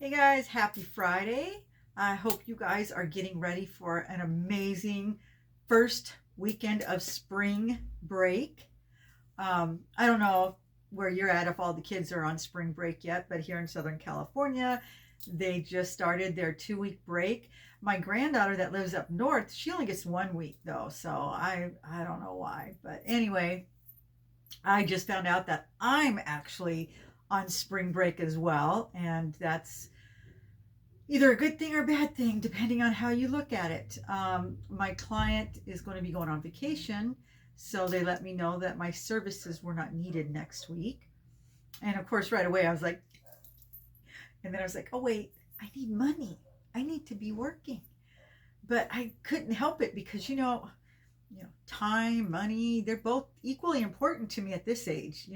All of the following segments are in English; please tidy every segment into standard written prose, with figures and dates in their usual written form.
Hey guys, happy Friday. I hope you guys are getting ready for an amazing first weekend of spring break. I don't know where you're at if all the kids are on spring break yet, but here in Southern California, they just started their 2 week break. My granddaughter that lives up north, she only gets 1 week though, so I don't know why. But anyway, I just found out that I'm actually on spring break as well, and that's either a good thing or a bad thing, depending on how you look at it. My client is going to be going on vacation, so they let me know that my services were not needed next week. And of course, right away, I was like, and then I was like, oh, wait, I need money. I need to be working. But I couldn't help it because, time, money, they're both equally important to me at this age.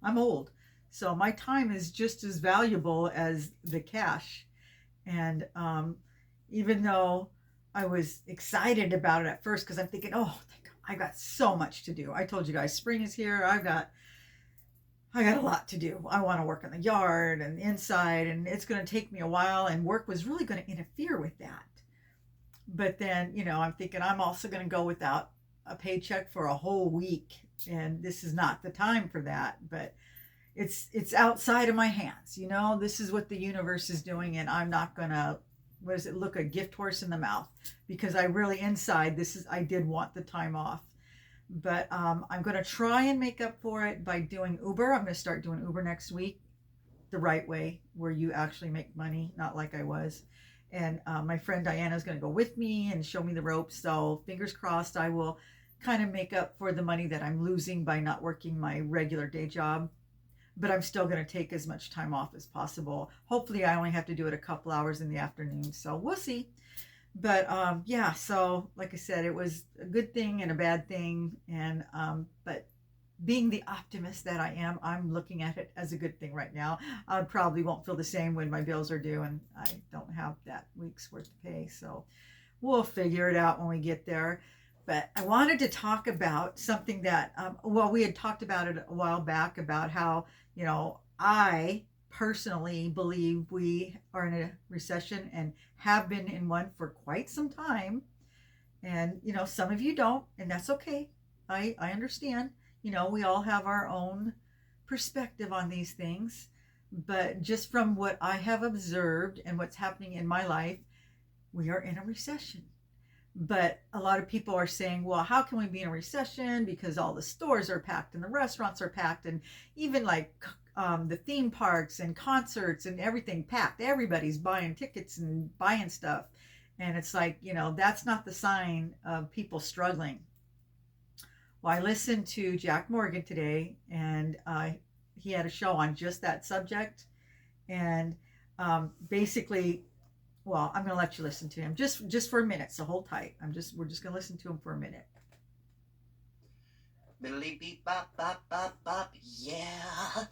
I'm old. So my time is just as valuable as the cash. And even though I was excited about it at first, because I'm thinking, oh, I got so much to do. I told you guys, spring is here. I got a lot to do. I want to work in the yard and inside, and it's going to take me a while. And work was really going to interfere with that. But then, I'm thinking I'm also going to go without a paycheck for a whole week, and this is not the time for that. But it's outside of my hands. This is what the universe is doing, and I'm not gonna, what does it look, a gift horse in the mouth, because I really inside, I did want the time off. But I'm gonna try and make up for it by doing Uber. I'm gonna start doing Uber next week, the right way, where you actually make money, not like I was. And my friend Diana is going to go with me and show me the ropes, so fingers crossed I will kind of make up for the money that I'm losing by not working my regular day job. But I'm still going to take as much time off as possible. Hopefully, I only have to do it a couple hours in the afternoon, so we'll see. But yeah, so like I said, it was a good thing and a bad thing, and but being the optimist that I am, I'm looking at it as a good thing right now. I probably won't feel the same when my bills are due and I don't have that week's worth of pay, so we'll figure it out when we get there. But I wanted to talk about something that, well, we had talked about it a while back about how, I personally believe we are in a recession and have been in one for quite some time. And, some of you don't, and that's okay. I understand. We all have our own perspective on these things. But just from what I have observed and what's happening in my life, we are in a recession. But a lot of people are saying, well, how can we be in a recession? Because all the stores are packed and the restaurants are packed, and even like the theme parks and concerts and everything packed. Everybody's buying tickets and buying stuff. And it's like, that's not the sign of people struggling. Well, I listened to Jack Morgan today, and he had a show on just that subject. And basically, well, I'm going to let you listen to him just for a minute. So hold tight. We're just going to listen to him for a minute. Biddly beep bop bop bop bop. Yeah.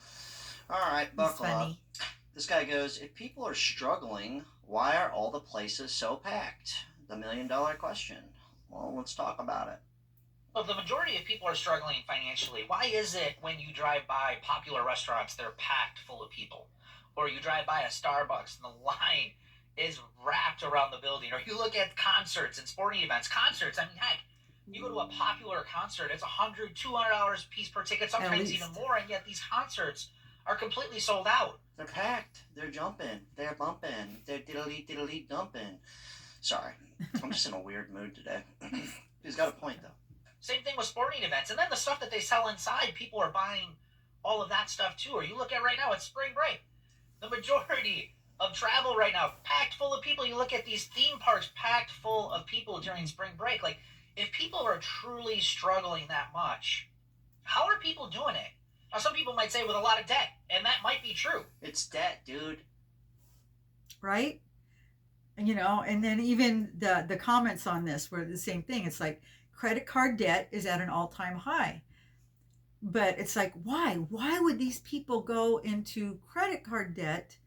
All right, He's buckle up. funny. This guy goes, if people are struggling, why are all the places so packed? The $1 million question. Well, let's talk about it. Well, the majority of people are struggling financially. Why is it when you drive by popular restaurants, they're packed full of people? Or you drive by a Starbucks and the line is wrapped around the building? Or you look at concerts and sporting events. Concerts, I mean, heck, you go to a popular concert, it's $100, $200 a piece per ticket, sometimes even more, and yet these concerts are completely sold out. They're packed. They're jumping. They're bumping. They're diddly diddly dumping. Sorry, I'm just in a weird mood today. He's got a point, though. Same thing with sporting events. And then the stuff that they sell inside, people are buying all of that stuff too. Or you look at right now, it's spring break. The majority of travel right now, packed full of people. You look at these theme parks packed full of people during spring break. Like, if people are truly struggling that much, how are people doing it? Now, some people might say with a lot of debt, and that might be true. It's debt, dude. Right? And then even the comments on this were the same thing. It's like credit card debt is at an all-time high. But it's like, why would these people go into credit card debt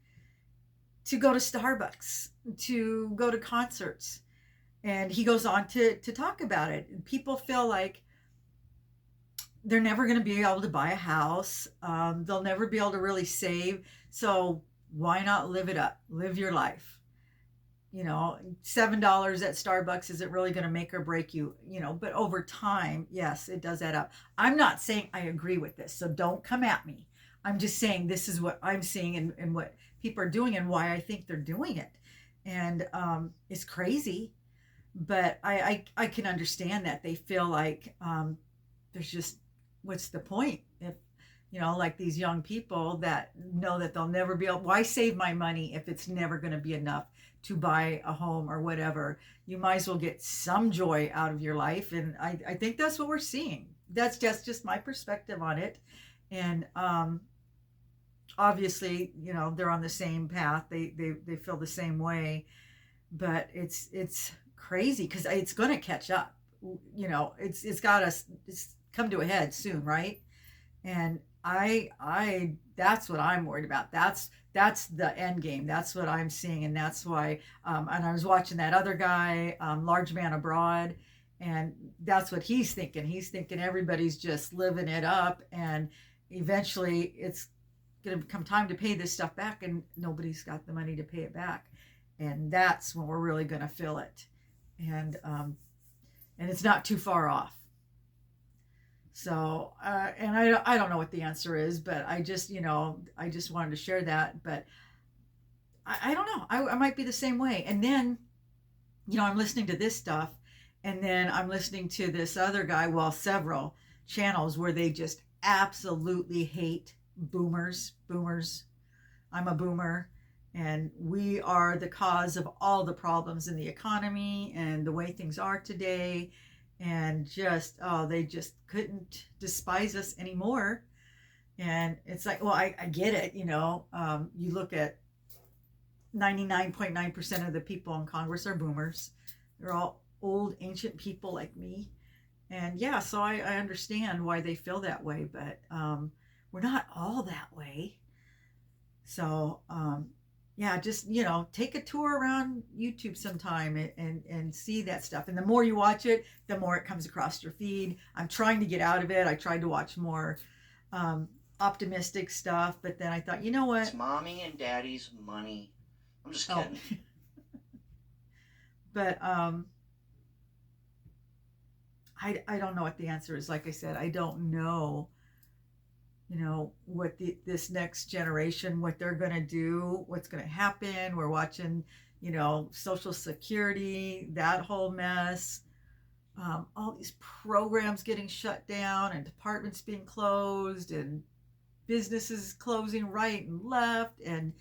to go to Starbucks, to go to concerts? And he goes on to talk about it. People feel like they're never going to be able to buy a house. They'll never be able to really save. So Why not live it up? Live your life. You know, $7 at Starbucks isn't really going to make or break you, you know, but over time, yes, it does add up. I'm not saying I agree with this, so don't come at me. I'm just saying this is what I'm seeing, and what people are doing and why I think they're doing it. And it's crazy, but I can understand that they feel like there's just, what's the point if, you know, like these young people that know that they'll never be able, why save my money if it's never going to be enough to buy a home or whatever? You might as well get some joy out of your life. And I think that's what we're seeing. That's just my perspective on it. And obviously, you know, they're on the same path. They feel the same way, but it's crazy because it's going to catch up. You know, it's got to, it's come to a head soon, right? And I that's what I'm worried about. That's the end game. That's what I'm seeing, and that's why. And I was watching that other guy, Large Man Abroad, and that's what he's thinking. He's thinking everybody's just living it up, and eventually it's going to come time to pay this stuff back, and nobody's got the money to pay it back, and that's when we're really going to feel it, and it's not too far off. So, and I don't know what the answer is, but I just, you know, I just wanted to share that. But I don't know. I might be the same way. And then, you know, I'm listening to this stuff, and then I'm listening to this other guy, well, several channels where they just absolutely hate boomers. Boomers. I'm a boomer. And we are the cause of all the problems in the economy and the way things are today, and just, oh, they just couldn't despise us anymore. And it's like, well, I get it. You know, you look at 99.9% of the people in Congress are boomers. They're all old ancient people like me, and yeah, so I understand why they feel that way, but we're not all that way. So yeah, just, you know, take a tour around YouTube sometime, and see that stuff. And the more you watch it, the more it comes across your feed. I'm trying to get out of it. I tried to watch more optimistic stuff, but then I thought, you know It's what? mommy and daddy's money. I'm just Oh, kidding. but I don't know what the answer is. Like I said, I don't know, you know, what this next generation, what they're going to do, what's going to happen. We're watching, you know, Social Security, that whole mess, all these programs getting shut down, and departments being closed, and businesses closing right and left. And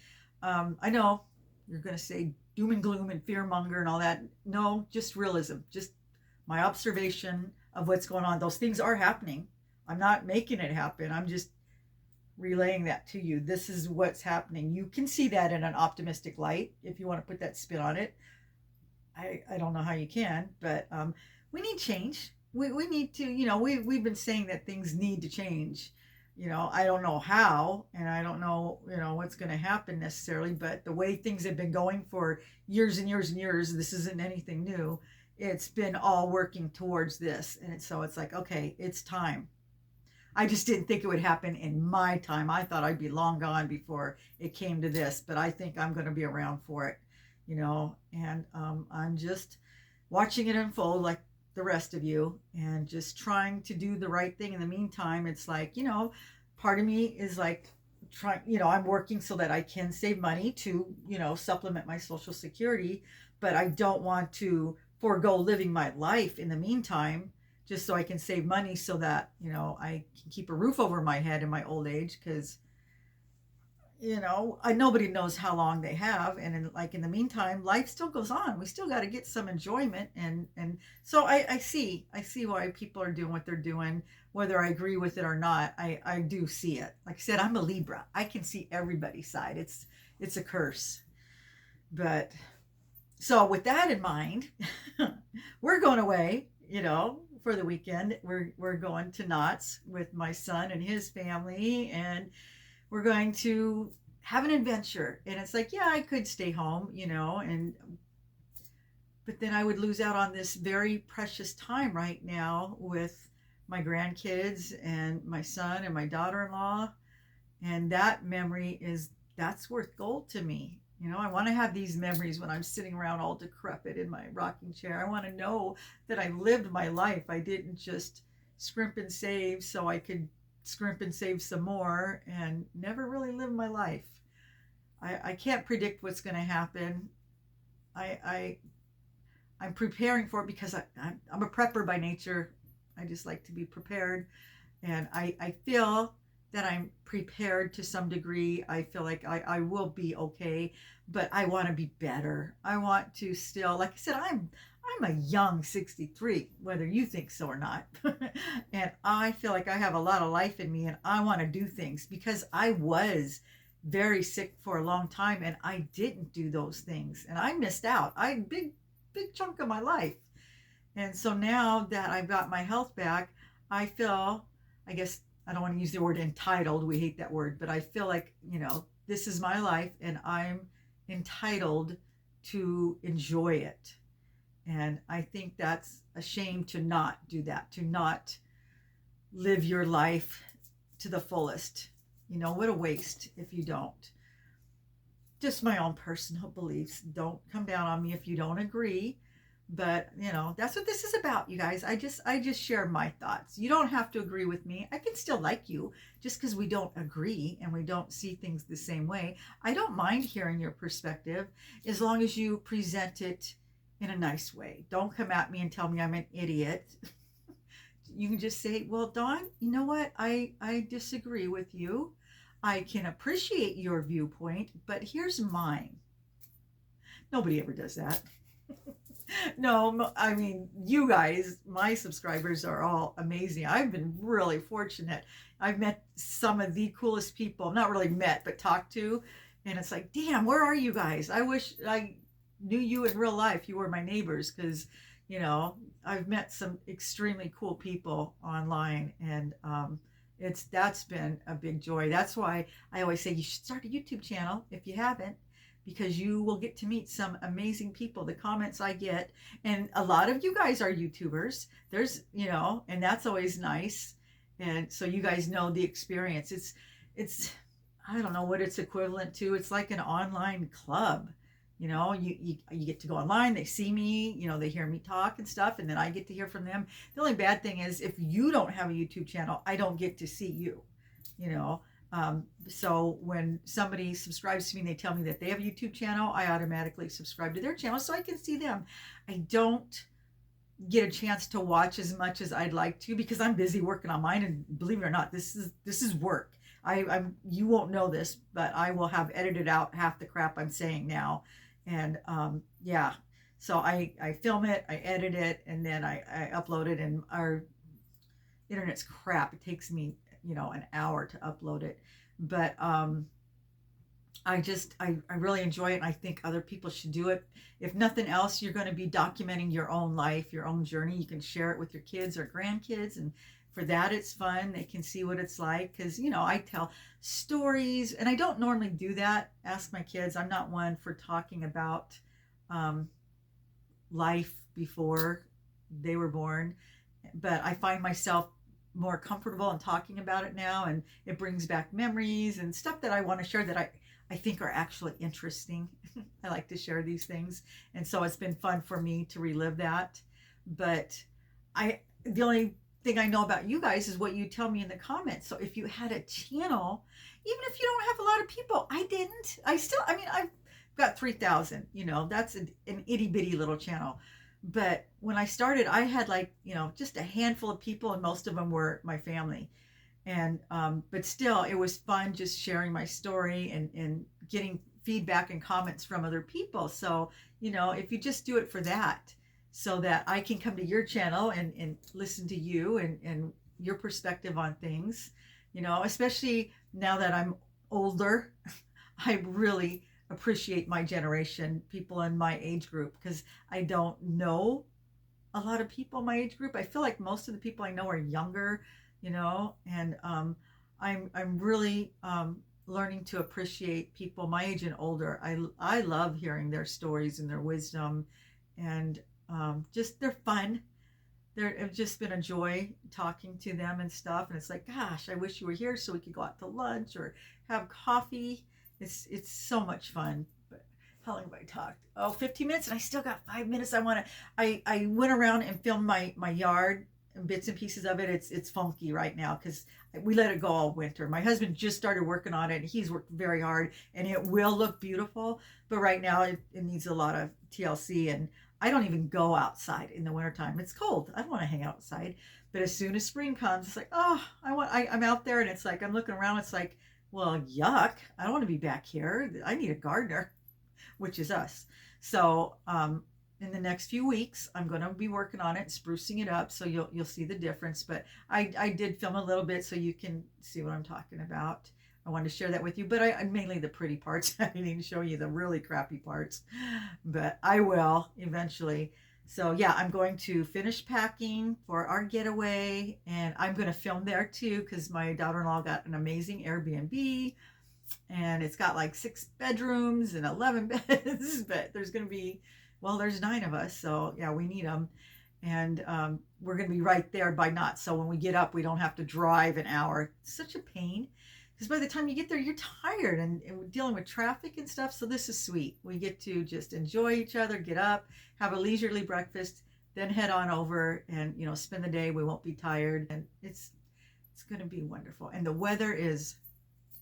I know you're going to say doom and gloom and fear monger and all that. No, just realism, just my observation of what's going on. Those things are happening. I'm not making it happen. I'm just relaying that to you. This is what's happening. You can see that in an optimistic light if you want to put that spin on it. I don't know how you can, but we need change. We need to, you know, we've been saying that things need to change. You know, I don't know how, and I don't know, you know, what's going to happen necessarily, but the way things have been going for years and years and years, this isn't anything new. It's been all working towards this. And so it's like, okay, it's time. I just didn't think it would happen in my time. I thought I'd be long gone before it came to this, but I think I'm going to be around for it, you know, and I'm just watching it unfold like the rest of you, and just trying to do the right thing in the meantime. It's like, you know, part of me is like, trying, you know, I'm working so that I can save money to, you know, supplement my Social Security, but I don't want to forego living my life in the meantime, just so I can save money so that, you know, I can keep a roof over my head in my old age. Because, you know, nobody knows how long they have, and in the meantime, life still goes on. We still got to get some enjoyment, and so I see why people are doing what they're doing, whether I agree with it or not. I do see it. Like I said, I'm a Libra. I can see everybody's side. It's a curse. But so with that in mind, we're going away, you know, for the weekend. We're going to Knott's with my son and his family, and we're going to have an adventure. And it's like, yeah, I could stay home, you know, and but then I would lose out on this very precious time right now with my grandkids and my son and my daughter-in-law, and that memory is that's worth gold to me. You know, I want to have these memories when I'm sitting around all decrepit in my rocking chair. I want to know that I lived my life. I didn't just scrimp and save so I could scrimp and save some more and never really live my life. I can't predict what's going to happen. I I'm preparing for it because I'm a prepper by nature. I just like to be prepared, and I feel that I'm prepared to some degree. I feel like I will be okay, but I want to be better. I want to still, like I said, I'm a young 63, whether you think so or not. And I feel like I have a lot of life in me and I want to do things because I was very sick for a long time and I didn't do those things and I missed out. I big chunk of my life. And so now that I've got my health back, I feel, I guess I don't want to use the word entitled. We hate that word, but I feel like, this is my life and I'm entitled to enjoy it. And I think that's a shame to not do that, to not live your life to the fullest. What a waste if you don't. Just my own personal beliefs. Don't come down on me if you don't agree. But that's what this is about, you guys. I just share my thoughts. You don't have to agree with me. I can still like you just because we don't agree and we don't see things the same way. I don't mind hearing your perspective as long as you present it in a nice way. Don't come at me and tell me I'm an idiot. You can just say, well, Dawn, you know what? I disagree with you. I can appreciate your viewpoint, but here's mine. Nobody ever does that. No, I mean, you guys, my subscribers are all amazing. I've been really fortunate. I've met some of the coolest people, not really met, but talked to. And it's like, damn, where are you guys? I wish I knew you in real life. You were my neighbors because, I've met some extremely cool people online. And that's been a big joy. That's why I always say you should start a YouTube channel if you haven't, because you will get to meet some amazing people. The comments I get, and a lot of you guys are YouTubers. There's, and that's always nice. And so you guys know the experience. It's I don't know what it's equivalent to. It's like an online club. You get to go online, they see me, they hear me talk and stuff, and then I get to hear from them. The only bad thing is if you don't have a YouTube channel, I don't get to see you, so when somebody subscribes to me and they tell me that they have a YouTube channel, I automatically subscribe to their channel so I can see them. I don't get a chance to watch as much as I'd like to because I'm busy working on mine, and believe it or not, this is work. You won't know this, but I will have edited out half the crap I'm saying now. And yeah, so I film it, I edit it, and then I upload it, and our internet's crap. It takes me an hour to upload it, but I really enjoy it, and I think other people should do it. If nothing else, you're going to be documenting your own life, your own journey. You can share it with your kids or grandkids, and for that it's fun. They can see what it's like because I tell stories, and I don't normally do that. Ask my kids. I'm not one for talking about life before they were born, but I find myself more comfortable in talking about it now, and it brings back memories and stuff that I want to share that I think are actually interesting. I like to share these things, and so it's been fun for me to relive that. But the only thing I know about you guys is what you tell me in the comments. So if you had a channel, even if you don't have a lot of people, I've got 3,000, that's an itty bitty little channel. But when I started, I had just a handful of people, and most of them were my family. And but still, it was fun just sharing my story and getting feedback and comments from other people. So if you just do it for that, so that I can come to your channel and listen to you and your perspective on things, especially now that I'm older, I really appreciate my generation, people in my age group, because I don't know a lot of people in my age group. I feel like most of the people I know are younger, and I'm really learning to appreciate people my age and older. I love hearing their stories and their wisdom, and just they're fun. It's just been a joy talking to them and stuff. And it's like, gosh, I wish you were here so we could go out to lunch or have coffee. It's so much fun. But how long have I talked? Oh, 15 minutes, and I still got 5 minutes. I went around and filmed my yard and bits and pieces of it. It's funky right now because we let it go all winter. My husband just started working on it, and he's worked very hard, and it will look beautiful. But right now, it needs a lot of TLC, and I don't even go outside in the wintertime. It's cold. I don't want to hang outside. But as soon as spring comes, it's like, oh, I'm out there, and it's like I'm looking around. It's like, well, yuck! I don't want to be back here. I need a gardener, which is us. So in the next few weeks, I'm going to be working on it, sprucing it up, so you'll see the difference. But I did film a little bit so you can see what I'm talking about. I wanted to share that with you, but I mainly the pretty parts. I didn't show you the really crappy parts, but I will eventually. So yeah, I'm going to finish packing for our getaway, and I'm going to film there too because my daughter-in-law got an amazing Airbnb, and it's got like 6 bedrooms and 11 beds. But there's going to be, well, there's 9 of us, so yeah, we need them. And we're going to be right there by Knott's, so when we get up, we don't have to drive an hour. It's such a pain because by the time you get there, you're tired, and we're dealing with traffic and stuff. So this is sweet. We get to just enjoy each other, get up, have a leisurely breakfast, then head on over and spend the day. We won't be tired, and it's going to be wonderful. And the weather is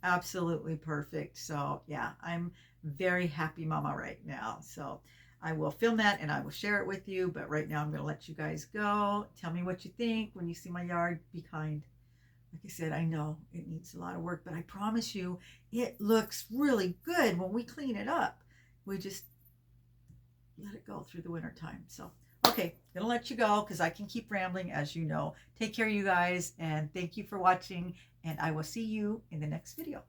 absolutely perfect. So yeah, I'm very happy mama right now. So I will film that and I will share it with you. But right now I'm going to let you guys go. Tell me what you think when you see my yard. Be kind. Like I said, I know it needs a lot of work, but I promise you it looks really good when we clean it up. We just let it go through the winter time. So okay, gonna let you go because I can keep rambling, as you know. Take care, you guys, and thank you for watching, and I will see you in the next video.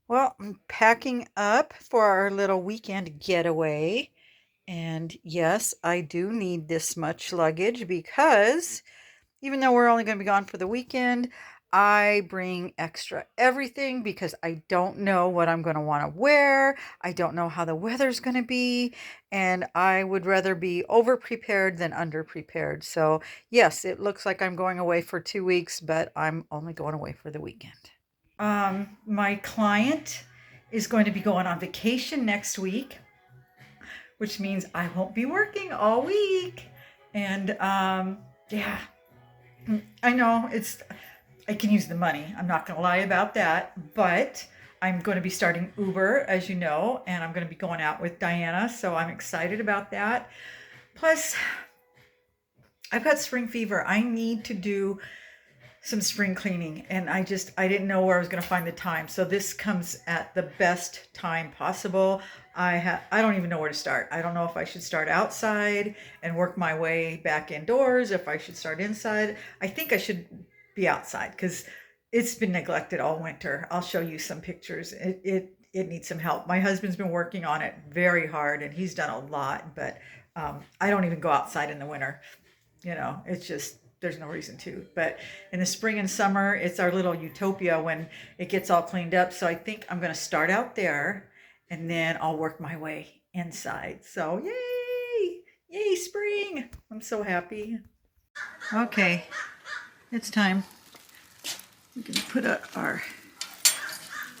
Well, I'm packing up for our little weekend getaway. And yes, I do need this much luggage because even though we're only going to be gone for the weekend, I bring extra everything because I don't know what I'm going to want to wear. I don't know how the weather's going to be. And I would rather be over prepared than under prepared. So yes, it looks like I'm going away for 2 weeks, but I'm only going away for the weekend. My client is going to be going on vacation next week, which means I won't be working all week. And yeah, I know I can use the money. I'm not going to lie about that, but I'm going to be starting Uber, as you know, and I'm going to be going out with Diana. So I'm excited about that. Plus, I've got spring fever. I need to do some spring cleaning, and I didn't know where I was going to find the time. So this comes at the best time possible. I don't even know where to start. I don't know if I should start outside and work my way back indoors, if I should start inside. I think I should be outside because it's been neglected all winter. I'll show you some pictures. It needs some help. My husband's been working on it very hard, and he's done a lot, but I don't even go outside in the winter. It's just, there's no reason to. But in the spring and summer, it's our little utopia when it gets all cleaned up. So I think I'm going to start out there, and then I'll work my way inside. So yay, spring. I'm so happy. Okay, it's time. We're going to put up our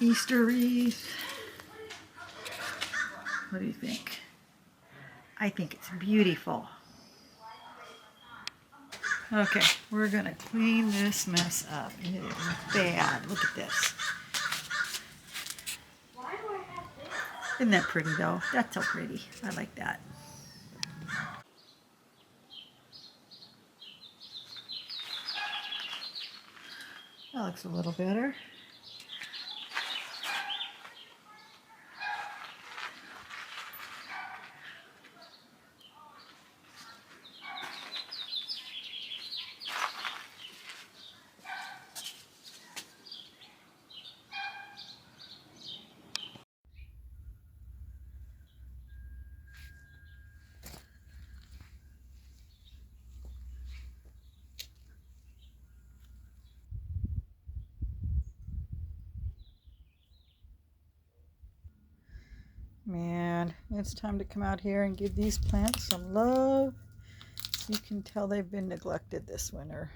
Easter wreath. What do you think? I think it's beautiful. Okay, we're going to clean this mess up. It is bad. Look at this. Isn't that pretty, though? That's so pretty. I like that. That looks a little better. Man, it's time to come out here and give these plants some love. You can tell they've been neglected this winter.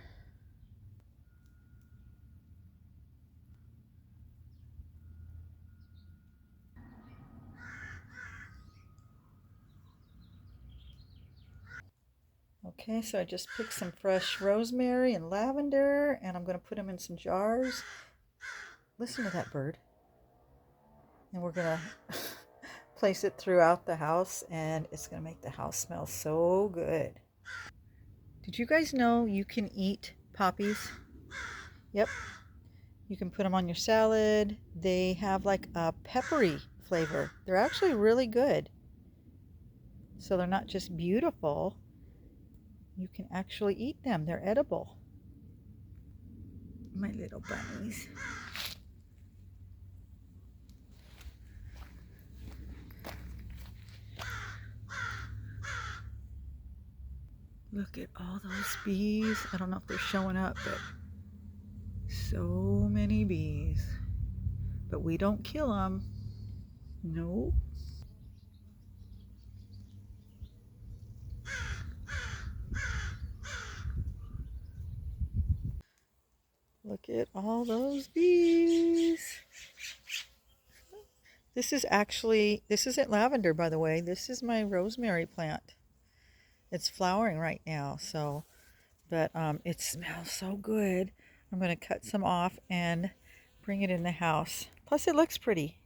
Okay, so I just picked some fresh rosemary and lavender, and I'm going to put them in some jars. Listen to that bird. And we're going to place it throughout the house, and it's going to make the house smell so good. Did you guys know you can eat poppies? Yep. You can put them on your salad. They have like a peppery flavor. They're actually really good. So they're not just beautiful. You can actually eat them. They're edible. My little bunnies. Look at all those bees. I don't know if they're showing up, but so many bees. But we don't kill them. Nope. Look at all those bees. This isn't lavender, by the way. This is my rosemary plant. It's flowering right now, but it smells so good. I'm going to cut some off and bring it in the house. Plus, it looks pretty.